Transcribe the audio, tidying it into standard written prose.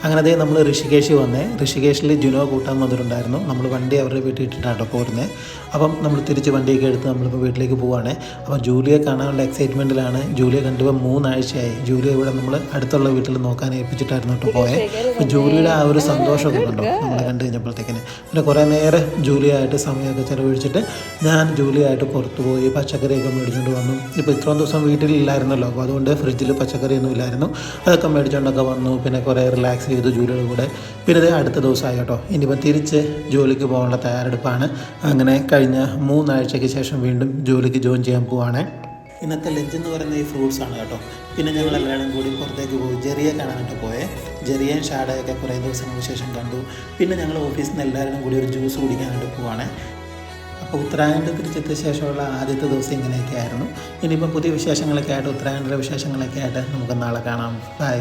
അങ്ങനെ അതേ നമ്മൾ ഋഷികേശ് വന്നേ. ഋഷികേശിൽ ജുനോ കൂട്ടാൻ വന്നിട്ടുണ്ടായിരുന്നു. നമ്മൾ വണ്ടി അവരുടെ വീട്ടിൽ ഇട്ടിട്ടാണ് പോരുന്നത്. അപ്പം നമ്മൾ തിരിച്ച് വണ്ടിയൊക്കെ എടുത്ത് നമ്മളിപ്പോൾ വീട്ടിലേക്ക് പോവുകയാണ്. അപ്പം ജൂലിയെ കാണാനുള്ള എക്സൈറ്റ്മെൻറ്റിലാണ്. ജൂലിയെ കണ്ടുപോയി 3 ആഴ്ചയായി. ജൂലിയെ ഇവിടെ നമ്മൾ അടുത്തുള്ള വീട്ടിൽ നോക്കാൻ ഏൽപ്പിച്ചിട്ടായിരുന്നു കേട്ടോ പോയത്. അപ്പോൾ ജൂലിയുടെ ആ ഒരു സന്തോഷമൊക്കെ കണ്ടോ നമ്മളെ കണ്ടു കഴിഞ്ഞപ്പോഴത്തേക്കിന്. പിന്നെ കുറേ നേരം ജൂലിയായിട്ട് സമയമൊക്കെ ചിലവഴിച്ചിട്ട് ഞാൻ ജൂലിയായിട്ട് പുറത്ത് പോയി പച്ചക്കറിയൊക്കെ മേടിച്ചുകൊണ്ട് വന്നു. ഇപ്പോൾ ഇത്രയും ദിവസം വീട്ടിലില്ലായിരുന്നല്ലോ, അപ്പോൾ അതുകൊണ്ട് ഫ്രിഡ്ജിൽ പച്ചക്കറിയൊന്നും ഇല്ലായിരുന്നു. അതൊക്കെ മേടിച്ചുകൊണ്ടൊക്കെ വന്നു. പിന്നെ കുറേ റിലാക്സ് ചെയ്തു ജൂലിയുടെ കൂടെ. പിന്നെ ഇത് അടുത്ത ദിവസമായി കേട്ടോ. ഇനിയിപ്പോൾ തിരിച്ച് ജോലിക്ക് പോകാനുള്ള തയ്യാറെടുപ്പാണ്. അങ്ങനെ കഴിഞ്ഞ 3 ആഴ്ചയ്ക്ക് ശേഷം വീണ്ടും ജോലിക്ക് ജോയിൻ ചെയ്യാൻ പോവാണ്. ഇന്നത്തെ ലഞ്ച് എന്ന് പറയുന്നത് ഈ ഫ്രൂട്ട്സാണ് കേട്ടോ. പിന്നെ ഞങ്ങളെല്ലാവരും കൂടി പുറത്തേക്ക് പോയി ജെറിയെ കാണാനായിട്ട് പോയേ. ജെറിയയും ഷാഡയൊക്കെ കുറേ ദിവസങ്ങൾക്ക് ശേഷം കണ്ടു. പിന്നെ ഞങ്ങൾ ഓഫീസിൽ നിന്ന് എല്ലാവരും കൂടി ഒരു ജ്യൂസ് കുടിക്കാനായിട്ട് പോവാണ്. അപ്പോൾ ഉത്തരായണത്തിൽ തിരിച്ചെത്തിയ ശേഷമുള്ള ആദ്യത്തെ ദിവസം ഇങ്ങനെയൊക്കെ ആയിരുന്നു. ഇനിയിപ്പോൾ പുതിയ വിശേഷങ്ങളൊക്കെ ആയിട്ട്, ഉത്തരായണത്തിലെ വിശേഷങ്ങളൊക്കെ ആയിട്ട് നമുക്ക് നാളെ കാണാം. ബൈ.